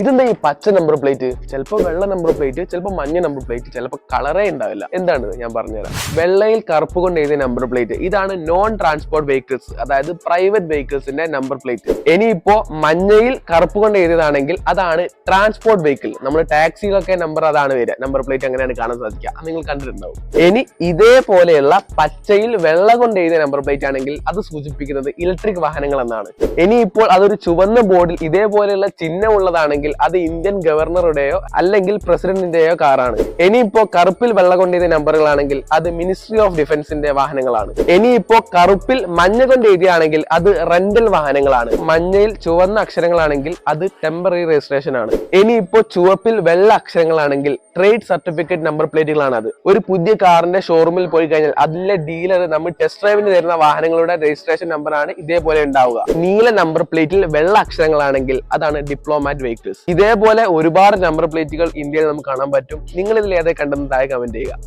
ഇതെന്താ ഈ പച്ച നമ്പർ പ്ലേറ്റ്? ചിലപ്പോൾ വെള്ള നമ്പർ പ്ലേറ്റ്, ചിലപ്പോൾ മഞ്ഞ നമ്പർ പ്ലേറ്റ്, ചിലപ്പോൾ കളറേ ഉണ്ടാവില്ല. എന്താണ് ഞാൻ പറഞ്ഞുതരാം. വെള്ളയിൽ കറുപ്പ് കൊണ്ട് എഴുതിയ നമ്പർ പ്ലേറ്റ്, ഇതാണ് നോൺ ട്രാൻസ്പോർട്ട് വെഹിക്കിൾസ്, അതായത് പ്രൈവറ്റ് വെഹിക്കിൾസിന്റെ നമ്പർ പ്ലേറ്റ്. ഇനിയിപ്പോ മഞ്ഞയിൽ കറുപ്പ് കൊണ്ട് എഴുതിയതാണെങ്കിൽ അതാണ് ട്രാൻസ്പോർട്ട് വെഹിക്കിൾ. നമ്മൾ ടാക്സിയിലൊക്കെ നമ്പർ അതാണ് വരിക, നമ്പർ പ്ലേറ്റ് അങ്ങനെയാണ് കാണാൻ സാധിക്കുക. അത് നിങ്ങൾ കണ്ടിട്ടുണ്ടാവും. ഇനി ഇതേപോലെയുള്ള പച്ചയിൽ വെള്ള കൊണ്ട് എഴുതിയ നമ്പർ പ്ലേറ്റ് ആണെങ്കിൽ അത് സൂചിപ്പിക്കുന്നത് ഇലക്ട്രിക് വാഹനങ്ങൾ എന്നാണ്. ഇനിയിപ്പോൾ അതൊരു ചുവന്ന ബോർഡിൽ ഇതേപോലെയുള്ള ചിഹ്നമുള്ളതാണെങ്കിൽ അത് ഇന്ത്യൻ ഗവർണറുടെയോ അല്ലെങ്കിൽ പ്രസിഡന്റിന്റെയോ കാറാണ്. ഇനിയിപ്പോ കറുപ്പിൽ വെള്ള കൊണ്ട് എഴുതിയ നമ്പറുകളാണെങ്കിൽ അത് മിനിസ്ട്രി ഓഫ് ഡിഫൻസിന്റെ വാഹനങ്ങളാണ്. ഇനിയിപ്പോ കറുപ്പിൽ മഞ്ഞ കൊണ്ട് എഴുതിയാണെങ്കിൽ അത് റെന്റൽ വാഹനങ്ങളാണ്. മഞ്ഞയിൽ ചുവന്ന അക്ഷരങ്ങളാണെങ്കിൽ അത് ടെമ്പററി രജിസ്ട്രേഷൻ ആണ്. ഇനിയിപ്പോ ചുവപ്പിൽ വെള്ള അക്ഷരങ്ങളാണെങ്കിൽ ട്രേഡ് സർട്ടിഫിക്കറ്റ് നമ്പർ പ്ലേറ്റുകളാണ്. അത് ഒരു പുതിയ കാറിന്റെ ഷോറൂമിൽ പോയി കഴിഞ്ഞാൽ അതിലെ ഡീലർ നമ്മൾ ടെസ്റ്റ് ഡ്രൈവിന് തരുന്ന വാഹനങ്ങളുടെ രജിസ്ട്രേഷൻ നമ്പർ ആണ് ഇതേപോലെ ഉണ്ടാവുക. നീല നമ്പർ പ്ലേറ്റിൽ വെള്ള അക്ഷരങ്ങളാണെങ്കിൽ അതാണ് ഡിപ്ലോമാറ്റ് വെഹിക്കിൾസ്. ഇതേപോലെ ഒരുപാട് നമ്പർ പ്ലേറ്റുകൾ ഇന്ത്യയിൽ നമുക്ക് കാണാൻ പറ്റും. നിങ്ങൾ ഇതിൽ ഏതൊക്കെ കണ്ടെന്ന് താഴെ കമന്റ് ചെയ്യുക.